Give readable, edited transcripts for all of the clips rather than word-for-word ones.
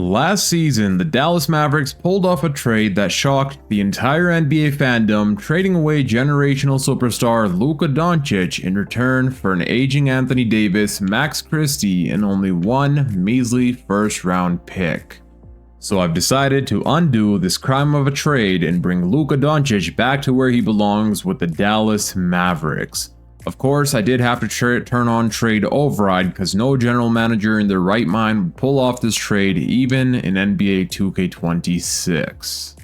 Last season, the Dallas Mavericks pulled off a trade that shocked the entire NBA fandom, trading away generational superstar Luka Doncic in return for an aging Anthony Davis, Max Christie, and only one measly first-round pick. So I've decided to undo this crime of a trade and bring Luka Doncic back to where he belongs with the Dallas Mavericks. Of course, I did have to turn on trade override because no general manager in their right mind would pull off this trade even in NBA 2K26.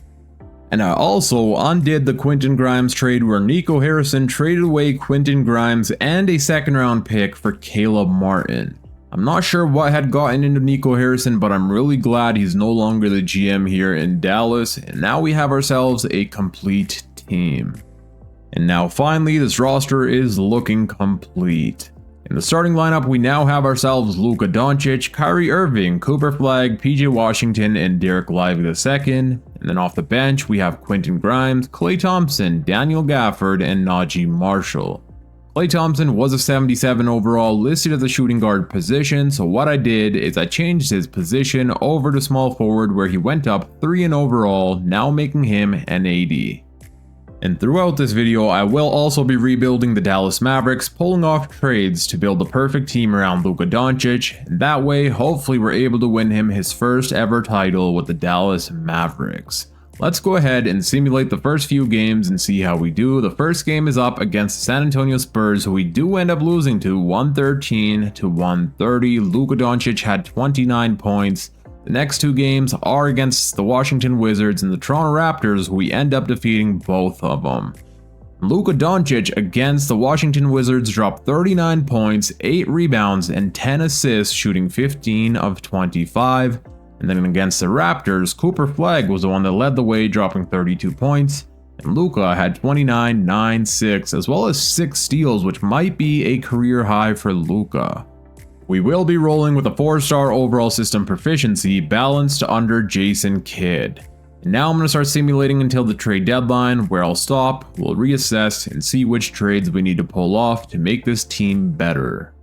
And I also undid the Quentin Grimes trade where Nico Harrison traded away Quentin Grimes and a second-round pick for Caleb Martin. I'm not sure what had gotten into Nico Harrison, but I'm really glad he's no longer the GM here in Dallas, and now we have ourselves a complete team. And now finally, this roster is looking complete. In the starting lineup, we now have ourselves Luka Doncic, Kyrie Irving, Cooper Flag, PJ Washington, and Derek Lively II. And then off the bench, we have Quentin Grimes, Klay Thompson, Daniel Gafford, and Najee Marshall. Klay Thompson was a 77 overall, listed at the shooting guard position, so what I did is I changed his position over to small forward where he went up 3 in overall, now making him an 80. And throughout this video, I will also be rebuilding the Dallas Mavericks, pulling off trades to build the perfect team around Luka Doncic, and that way, hopefully we're able to win him his first ever title with the Dallas Mavericks. Let's go ahead and simulate the first few games and see how we do. The first game is up against the San Antonio Spurs, who we do end up losing to 113-130. Luka Doncic had 29 points. The next two games are against the Washington Wizards and the Toronto Raptors, who we end up defeating both of them. Luka Doncic against the Washington Wizards dropped 39 points, 8 rebounds, and 10 assists, shooting 15 of 25. And then against the Raptors, Cooper Flag was the one that led the way, dropping 32 points. And Luka had 29, 9, 6, as well as 6 steals, which might be a career high for Luka. We will be rolling with a 4-star overall system proficiency balanced under Jason Kidd. And now I'm going to start simulating until the trade deadline, where I'll stop, we'll reassess, and see which trades we need to pull off to make this team better.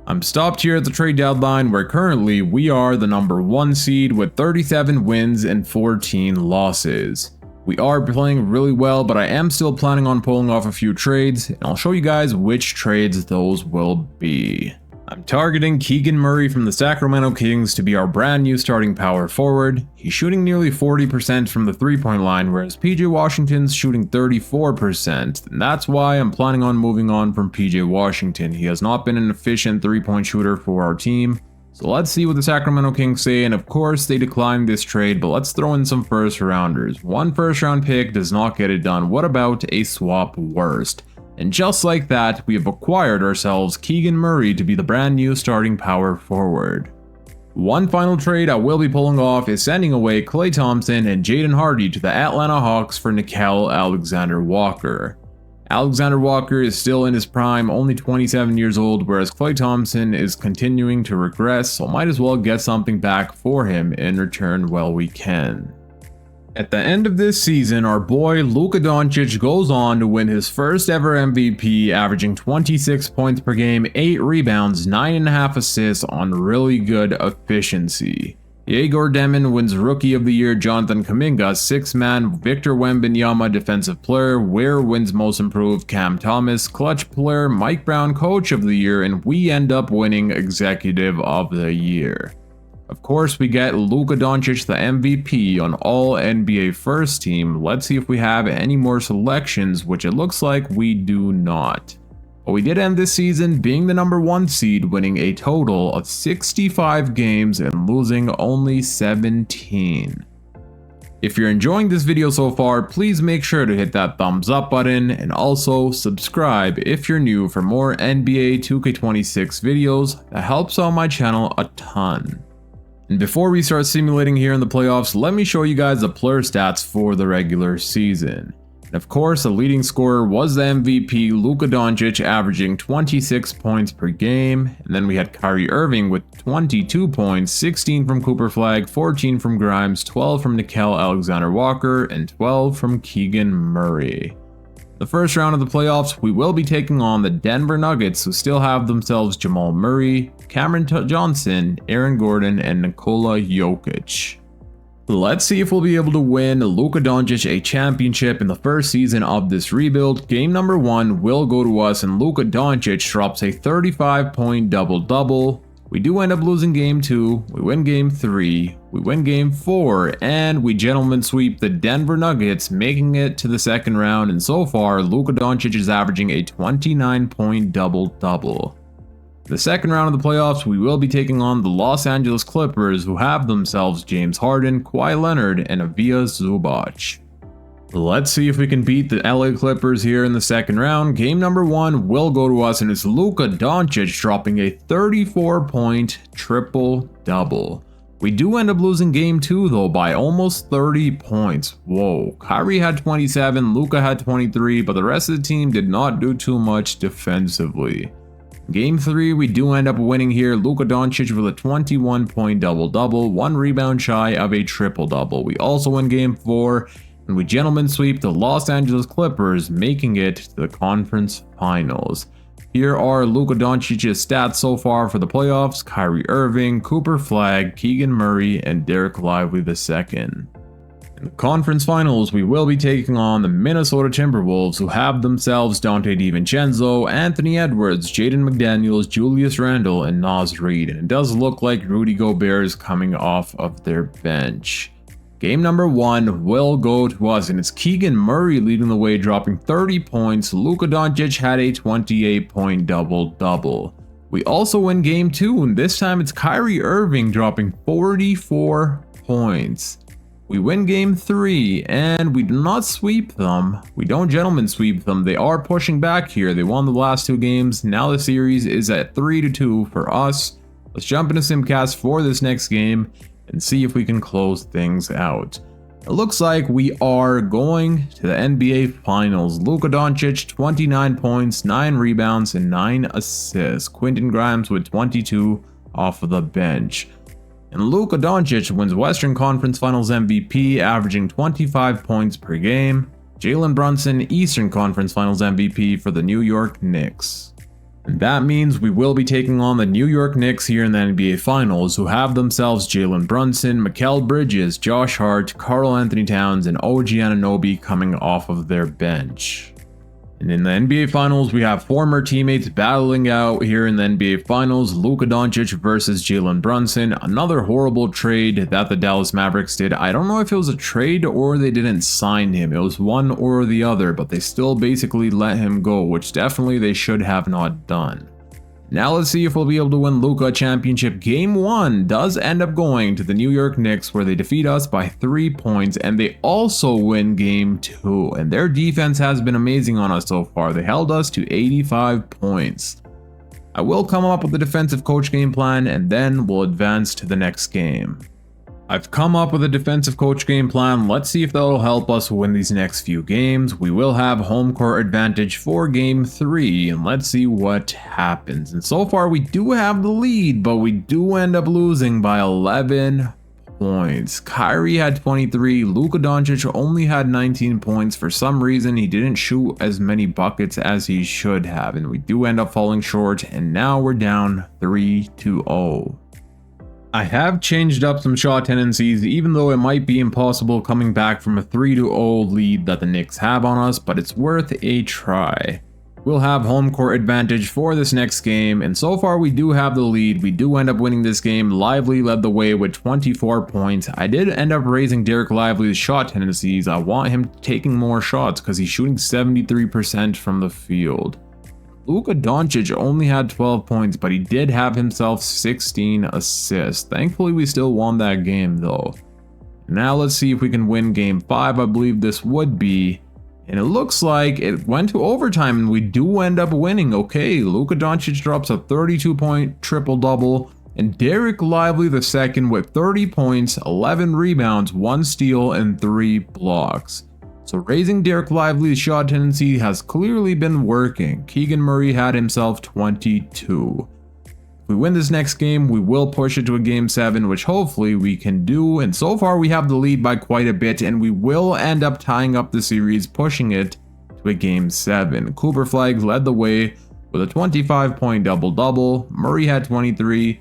I'm stopped here at the trade deadline, where currently we are the number 1 seed with 37 wins and 14 losses. We are playing really well, but I am still planning on pulling off a few trades, and I'll show you guys which trades those will be. I'm targeting Keegan Murray from the Sacramento Kings to be our brand new starting power forward. He's shooting nearly 40% from the 3-point line, whereas PJ Washington's shooting 34%. And that's why I'm planning on moving on from PJ Washington. He has not been an efficient 3-point shooter for our team. So let's see what the Sacramento Kings say, and of course they declined this trade, but let's throw in some first rounders. One first round pick does not get it done. What about a swap worst? And just like that, we have acquired ourselves Keegan Murray to be the brand new starting power forward. One final trade I will be pulling off is sending away Klay Thompson and Jaden Hardy to the Atlanta Hawks for Nickeil Alexander-Walker. Alexander-Walker is still in his prime, only 27 years old, whereas Klay Thompson is continuing to regress, so might as well get something back for him in return while we can. At the end of this season, our boy Luka Doncic goes on to win his first ever MVP, averaging 26 points per game, 8 rebounds, 9.5 assists on really good efficiency. Yegor Demon wins Rookie of the Year, Jonathan Kuminga 6-man, Victor Wembanyama Defensive Player, Ware wins Most Improved, Cam Thomas Clutch Player, Mike Brown Coach of the Year, and we end up winning Executive of the Year. Of course, we get Luka Doncic the MVP on all NBA first team. Let's see if we have any more selections, which it looks like we do not. But we did end this season being the number 1 seed, winning a total of 65 games and losing only 17. If you're enjoying this video so far, please make sure to hit that thumbs up button and also subscribe if you're new for more NBA 2K26 videos. That helps out my channel a ton. And before we start simulating here in the playoffs, let me show you guys the player stats for the regular season. And of course, the leading scorer was the MVP, Luka Doncic, averaging 26 points per game. And then we had Kyrie Irving with 22 points, 16 from Cooper Flag, 14 from Grimes, 12 from Nickeil Alexander-Walker, and 12 from Keegan Murray. The first round of the playoffs, we will be taking on the Denver Nuggets, who still have themselves Jamal Murray, Cameron Johnson, Aaron Gordon, and Nikola Jokic. Let's see if we'll be able to win Luka Doncic a championship in the first season of this rebuild. Game number 1 will go to us, and Luka Doncic drops a 35-point double-double. We do end up losing game 2, we win game 3, we win game 4, and we gentlemen sweep the Denver Nuggets, making it to the second round, and so far, Luka Doncic is averaging a 29-point double-double. The second round of the playoffs, we will be taking on the Los Angeles Clippers, who have themselves James Harden, Kawhi Leonard, and Ivica Zubac. Let's see if we can beat the LA Clippers here in the second round. Game number 1 will go to us, and it's Luka Doncic dropping a 34-point triple-double. We do end up losing game 2 though by almost 30 points. Whoa, Kyrie had 27, Luka had 23, but the rest of the team did not do too much defensively. Game 3, we do end up winning here. Luka Doncic with a 21-point double-double, 1 rebound shy of a triple-double. We also win game 4, and we gentlemen sweep the Los Angeles Clippers, making it to the conference finals. Here are Luka Doncic's stats so far for the playoffs: Kyrie Irving, Cooper Flagg, Keegan Murray, and Derek Lively II. In the conference finals, we will be taking on the Minnesota Timberwolves, who have themselves Dante DiVincenzo, Anthony Edwards, Jaden McDaniels, Julius Randle, and Naz Reid, and it does look like Rudy Gobert is coming off of their bench. Game number 1 will go to us, and it's Keegan Murray leading the way, dropping 30 points. Luka Doncic had a 28-point double-double. We also win game 2, and this time it's Kyrie Irving dropping 44 points. We win game 3, and we do not sweep them. We don't gentlemen sweep them. They are pushing back here. They won the last 2 games. Now the series is at 3-2 for us. Let's jump into Simcast for this next game and see if we can close things out. It looks like we are going to the NBA Finals. Luka Doncic, 29 points, 9 rebounds, and 9 assists. Quentin Grimes with 22 off of the bench. And Luka Doncic wins Western Conference Finals MVP, averaging 25 points per game. Jalen Brunson, Eastern Conference Finals MVP for the New York Knicks. And that means we will be taking on the New York Knicks here in the NBA Finals, who have themselves Jalen Brunson, Mikal Bridges, Josh Hart, Karl Anthony Towns, and OG Anunoby coming off of their bench. And in the NBA Finals, we have former teammates battling out here in the NBA Finals. Luka Doncic versus Jalen Brunson. Another horrible trade that the Dallas Mavericks did. I don't know if it was a trade or they didn't sign him. It was one or the other, but they still basically let him go, which definitely they should have not done. Now let's see if we'll be able to win Luka a championship. Game 1 does end up going to the New York Knicks, where they defeat us by 3 points, and they also win game 2. And their defense has been amazing on us so far. They held us to 85 points. I will come up with a defensive coach game plan, and then we'll advance to the next game. I've come up with a defensive coach game plan. Let's see if that'll help us win these next few games. We will have home court advantage for game 3, and let's see what happens. And so far we do have the lead, but we do end up losing by 11 points. Kyrie had 23, Luka Doncic only had 19 points. For some reason he didn't shoot as many buckets as he should have, and we do end up falling short, and now we're down 3-0. I have changed up some shot tendencies, even though it might be impossible coming back from a 3-0 lead that the Knicks have on us, but it's worth a try. We'll have home court advantage for this next game, and so far we do have the lead. We do end up winning this game. Lively led the way with 24 points. I did end up raising Derek Lively's shot tendencies. I want him taking more shots because he's shooting 73% from the field. Luka Doncic only had 12 points, but he did have himself 16 assists. Thankfully, we still won that game though. Now let's see if we can win game 5. I believe this would be. And it looks like it went to overtime, and we do end up winning. Okay, Luka Doncic drops a 32-point triple-double, and Derek Lively II with 30 points, 11 rebounds, 1 steal, and 3 blocks. So raising Derek Lively's shot tendency has clearly been working. Keegan Murray had himself 22. If we win this next game, we will push it to a game 7, which hopefully we can do. And so far we have the lead by quite a bit, and we will end up tying up the series, pushing it to with Game 7. Cooper Flag led the way with a 25-point double-double. Murray had 23.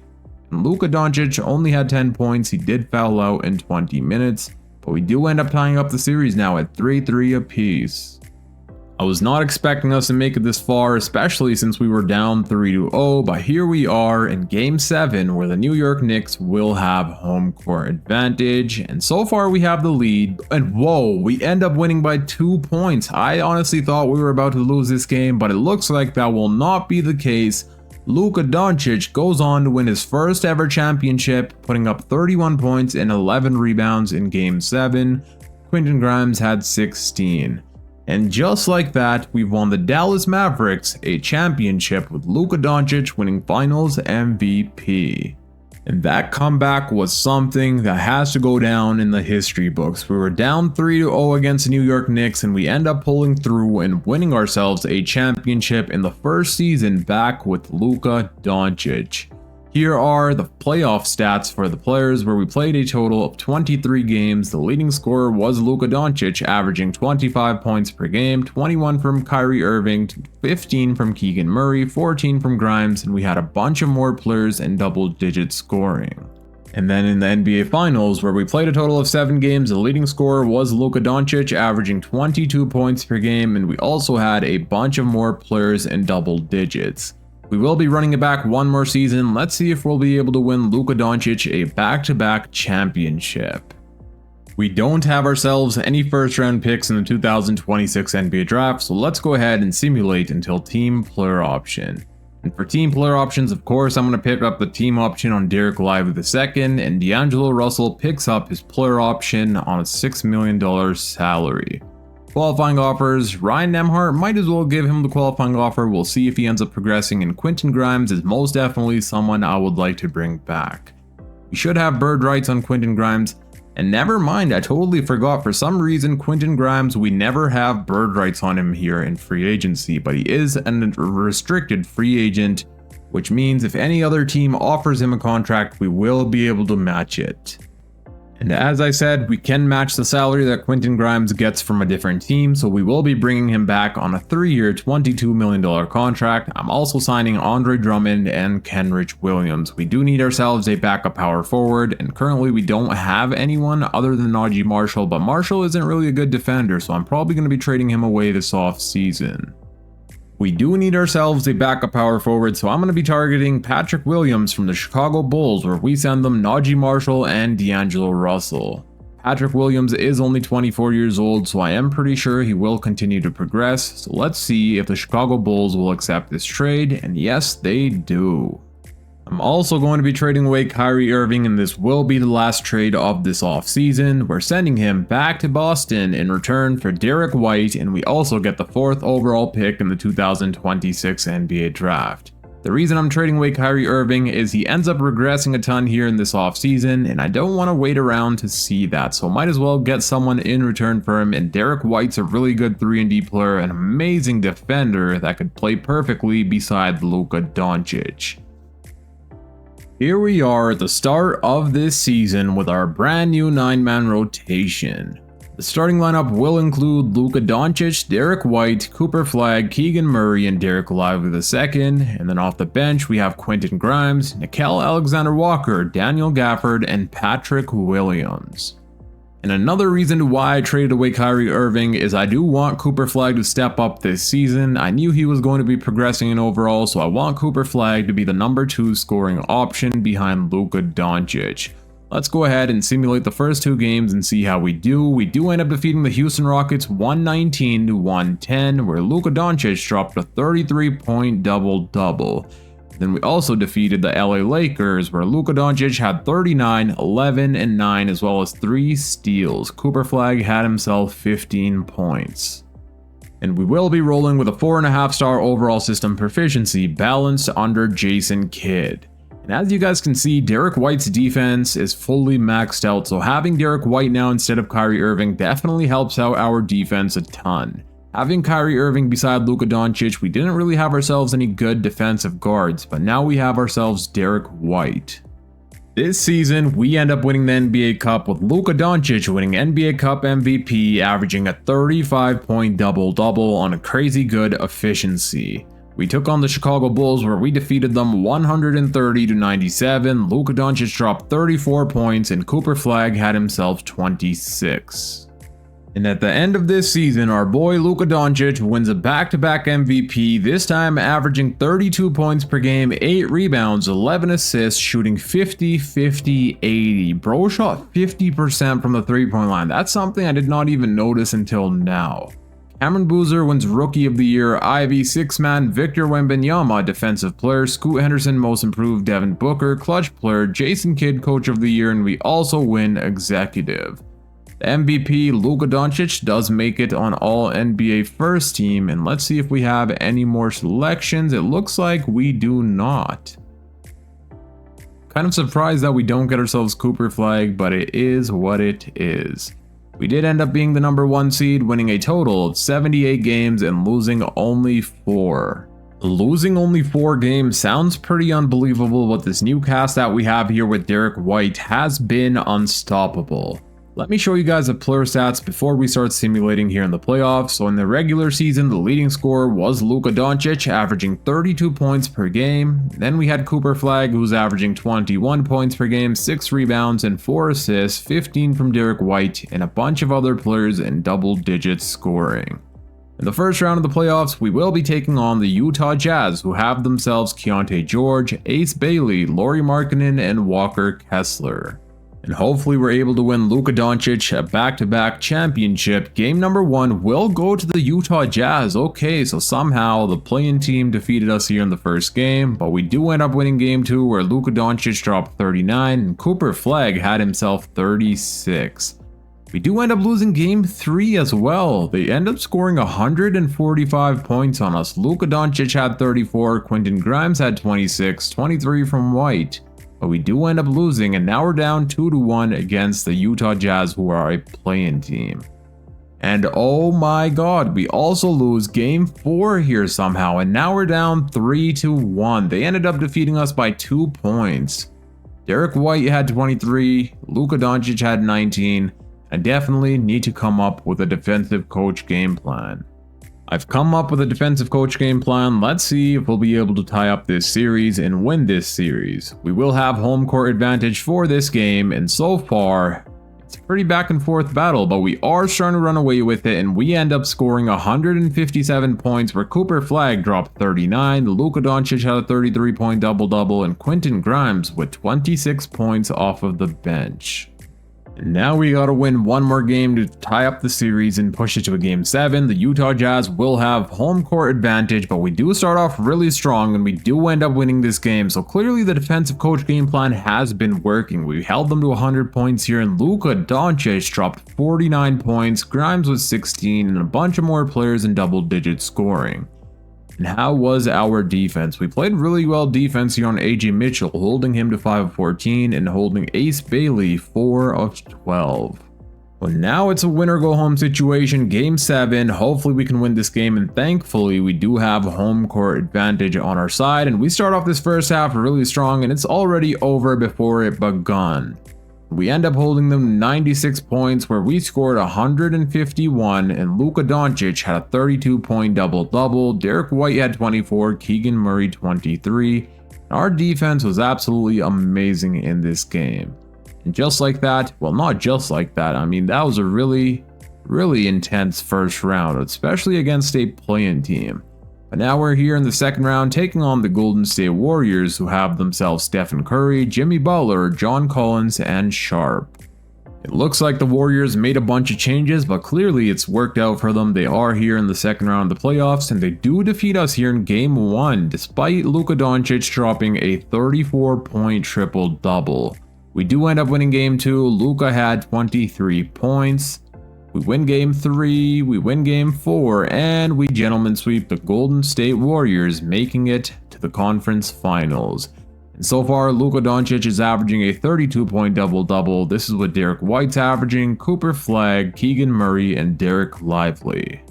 And Luka Doncic only had 10 points. He did foul out in 20 minutes. But we do end up tying up the series now at 3-3 apiece. I was not expecting us to make it this far, especially since we were down 3-0, but here we are in Game 7 where the New York Knicks will have home court advantage, and so far we have the lead, and whoa, we end up winning by 2 points. I honestly thought we were about to lose this game, but it looks like that will not be the case. Luka Doncic goes on to win his first ever championship, putting up 31 points and 11 rebounds in Game 7. Quentin Grimes had 16. And just like that, we've won the Dallas Mavericks a championship with Luka Doncic winning Finals MVP. And that comeback was something that has to go down in the history books. We were down 3-0 against the New York Knicks and we end up pulling through and winning ourselves a championship in the first season back with Luka Doncic. Here are the playoff stats for the players, where we played a total of 23 games. The leading scorer was Luka Doncic, averaging 25 points per game, 21 from Kyrie Irving, 15 from Keegan Murray, 14 from Grimes, and we had a bunch of more players in double-digit scoring. And then in the NBA Finals, where we played a total of 7 games, the leading scorer was Luka Doncic, averaging 22 points per game, and we also had a bunch of more players in double digits. We will be running it back one more season. Let's see if we'll be able to win Luka Doncic a back-to-back championship. We don't have ourselves any first-round picks in the 2026 NBA Draft, so let's go ahead and simulate until team player option. And for team player options, of course, I'm going to pick up the team option on Derek Lively II, and D'Angelo Russell picks up his player option on a $6 million salary. Qualifying offers, Ryan Nembhard might as well give him the qualifying offer. We'll see if he ends up progressing, and Quentin Grimes is most definitely someone I would like to bring back. We should have bird rights on Quentin Grimes, and never mind, I totally forgot, for some reason Quentin Grimes, we never have bird rights on him here in free agency, but he is a restricted free agent, which means if any other team offers him a contract, we will be able to match it. And as I said, we can match the salary that Quentin Grimes gets from a different team, so we will be bringing him back on a 3-year, $22 million contract. I'm also signing Andre Drummond and Kenrich Williams. We do need ourselves a backup power forward, and currently we don't have anyone other than Najee Marshall, but Marshall isn't really a good defender, so I'm probably going to be trading him away this offseason. We do need ourselves a backup power forward, so I'm going to be targeting Patrick Williams from the Chicago Bulls, where we send them Najee Marshall and D'Angelo Russell. Patrick Williams is only 24 years old, so I am pretty sure he will continue to progress, so let's see if the Chicago Bulls will accept this trade, and yes, they do. I'm also going to be trading away Kyrie Irving, and this will be the last trade of this offseason. We're sending him back to Boston in return for Derek White, and we also get the 4th overall pick in the 2026 NBA Draft. The reason I'm trading away Kyrie Irving is he ends up regressing a ton here in this offseason, and I don't want to wait around to see that, so might as well get someone in return for him, and Derek White's a really good 3-and-D player, an amazing defender that could play perfectly beside Luka Doncic. Here we are at the start of this season with our brand new 9-man rotation. The starting lineup will include Luka Doncic, Derek White, Cooper Flag, Keegan Murray, and Derek Lively II, and then off the bench we have Quentin Grimes, Nickeil Alexander-Walker, Daniel Gafford, and Patrick Williams. And another reason why I traded away Kyrie Irving is I do want Cooper Flag to step up this season. I knew he was going to be progressing in overall, so I want Cooper Flag to be the number 2 scoring option behind Luka Doncic. Let's go ahead and simulate the first 2 games and see how we do. We do end up defeating the Houston Rockets 119-110, where Luka Doncic dropped a 33-point double-double. Then we also defeated the LA Lakers, where Luka Doncic had 39, 11, and 9, as well as 3 steals. Cooper Flag had himself 15 points. And we will be rolling with a 4.5-star overall system proficiency balanced under Jason Kidd. And as you guys can see, Derek White's defense is fully maxed out, so having Derek White now instead of Kyrie Irving definitely helps out our defense a ton. Having Kyrie Irving beside Luka Doncic, we didn't really have ourselves any good defensive guards, but now we have ourselves Derek White. This season, we end up winning the NBA Cup with Luka Doncic winning NBA Cup MVP, averaging a 35-point double-double on a crazy good efficiency. We took on the Chicago Bulls where we defeated them 130-97. Luka Doncic dropped 34 points and Cooper Flagg had himself 26. And at the end of this season, our boy Luka Doncic wins a back-to-back MVP, this time averaging 32 points per game, 8 rebounds, 11 assists, shooting 50-50-80. Bro shot 50% from the three-point line. That's something I did not even notice until now. Cameron Boozer wins Rookie of the Year, Ivy Sixth Man, Victor Wembanyama Defensive Player, Scoot Henderson Most Improved, Devin Booker Clutch Player, Jason Kidd Coach of the Year, and we also win Executive. The MVP, Luka Doncic, does make it on all NBA first team, and let's see if we have any more selections. It looks like we do not. Kind of surprised that we don't get ourselves Cooper Flagg, but it is what it is. We did end up being the #1 seed, winning a total of 78 games and losing only 4. Losing only 4 games sounds pretty unbelievable, but this new cast that we have here with Derek White has been unstoppable. Let me show you guys the player stats before we start simulating here in the playoffs. So in the regular season, the leading scorer was Luka Doncic, averaging 32 points per game. Then we had Cooper Flagg, who's averaging 21 points per game, 6 rebounds and 4 assists, 15 from Derek White, and a bunch of other players in double digits scoring. In the first round of the playoffs, we will be taking on the Utah Jazz, who have themselves Keontae George, Ace Bailey, Lauri Markkanen, and Walker Kessler. And hopefully we're able to win Luka Doncic a back-to-back championship. Game #1 will go to the Utah Jazz. Okay, so somehow the play-in team defeated us here in the first game, but we do end up winning game 2 where Luka Doncic dropped 39 and Cooper Flagg had himself 36. We do end up losing game 3 as well. They end up scoring 145 points on us. Luka Doncic had 34, Quentin Grimes had 26, 23 from White. But we do end up losing, and now we're down 2-1 against the Utah Jazz, who are a play-in team. And oh my god, we also lose game 4 here somehow, and now we're down 3-1. They ended up defeating us by 2 points. Derek White had 23, Luka Doncic had 19. I definitely need to come up with a defensive coach game plan. I've come up with a defensive coach game plan. Let's see if we'll be able to tie up this series and win this series. We will have home court advantage for this game, and so far, it's a pretty back and forth battle, but we are starting to run away with it, and we end up scoring 157 points where Cooper Flagg dropped 39, Luka Doncic had a 33-point double-double, and Quentin Grimes with 26 points off of the bench. And now we gotta win one more game to tie up the series and push it to a game 7. The Utah Jazz will have home court advantage, but we do start off really strong and we do end up winning this game. So clearly the defensive coach game plan has been working. We held them to 100 points here, and Luka Doncic dropped 49 points, Grimes was 16, and a bunch of more players in double digit scoring. And how was our defense? We played really well defense here on AJ Mitchell, holding him to 5 of 14 and holding Ace Bailey 4 of 12. Well, now it's a win or go home situation, game 7. Hopefully we can win this game, and thankfully we do have home court advantage on our side, and we start off this first half really strong, and it's already over before it begun. We end up holding them 96 points where we scored 151, and Luka Doncic had a 32-point double-double, Derek White had 24, Keegan Murray 23. Our defense was absolutely amazing in this game. And just like that, well, not just like that, I mean, that was a really intense first round, especially against a play-in team. But now we're here in the second round taking on the Golden State Warriors, who have themselves Stephen Curry, Jimmy Butler, John Collins, and Sharp. It looks like the Warriors made a bunch of changes, but clearly it's worked out for them. They are here in the second round of the playoffs, and they do defeat us here in game 1, despite Luka Doncic dropping a 34-point triple-double. We do end up winning game 2. Luka had 23 points. We win game 3, we win game 4, and we gentlemen sweep the Golden State Warriors, making it to the conference finals. And so far, Luka Doncic is averaging a 32-point double-double. This is what Derek White's averaging, Cooper Flagg, Keegan Murray, and Derek Lively.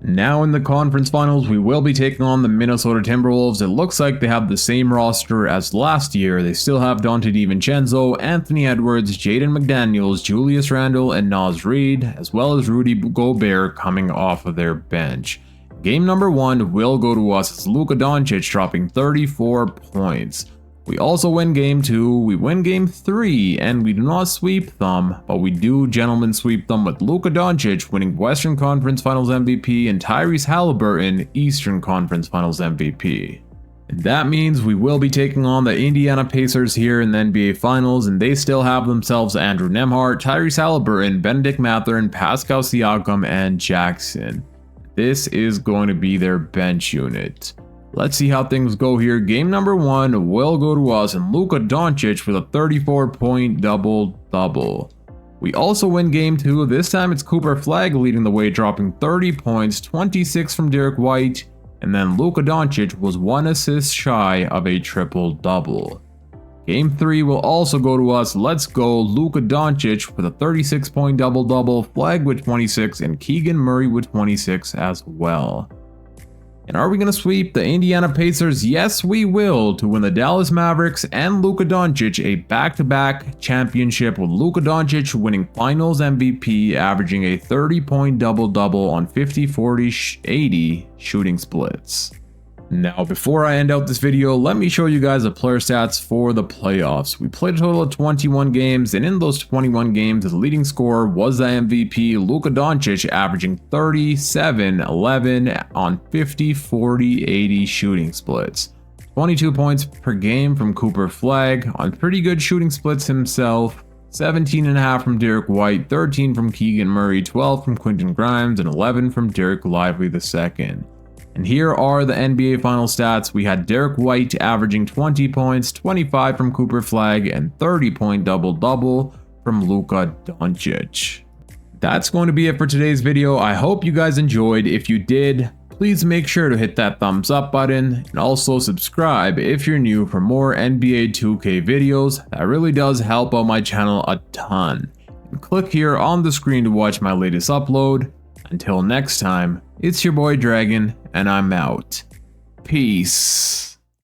Now in the conference finals, we will be taking on the Minnesota Timberwolves. It looks like they have the same roster as last year. They still have Dante DiVincenzo, Anthony Edwards, Jaden McDaniels, Julius Randle, and Naz Reid, as well as Rudy Gobert coming off of their bench. Game number 1 will go to us as Luka Doncic dropping 34 points. We also win game 2, we win game 3, and we do not sweep them, but we do gentlemen sweep them with Luka Doncic winning Western Conference Finals MVP and Tyrese Halliburton Eastern Conference Finals MVP. And that means we will be taking on the Indiana Pacers here in the NBA Finals, and they still have themselves Andrew Nembhard, Tyrese Halliburton, Benedict Mathurin, Pascal Siakam, and Jackson. This is going to be their bench unit. Let's see how things go here. Game number 1 will go to us and Luka Doncic with a 34-point double-double. We also win game 2. This time it's Cooper Flagg leading the way, dropping 30 points, 26 from Derek White, and then Luka Doncic was 1 assist shy of a triple-double. Game 3 will also go to us. Let's go Luka Doncic with a 36-point double-double, Flagg with 26, and Keegan Murray with 26 as well. And are we going to sweep the Indiana Pacers? Yes, we will, to win the Dallas Mavericks and Luka Doncic a back-to-back championship, with Luka Doncic winning Finals MVP, averaging a 30-point double-double on 50-40-80 shooting splits. Now, before I end out this video, let me show you guys the player stats for the playoffs. We played a total of 21 games, and in those 21 games, the leading scorer was the MVP, Luka Doncic, averaging 37-11 on 50-40-80 shooting splits. 22 points per game from Cooper Flagg on pretty good shooting splits himself. 17.5 from Derek White, 13 from Keegan Murray, 12 from Quentin Grimes, and 11 from Derek Lively II. And here are the NBA final stats. We had Derek White averaging 20 points, 25 from Cooper Flagg, and 30-point double-double from Luka Doncic. That's going to be it for today's video. I hope you guys enjoyed. If you did, please make sure to hit that thumbs up button and also subscribe if you're new for more NBA 2K videos. That really does help out my channel a ton. And click here on the screen to watch my latest upload. Until next time, it's your boy Dragon, and I'm out. Peace.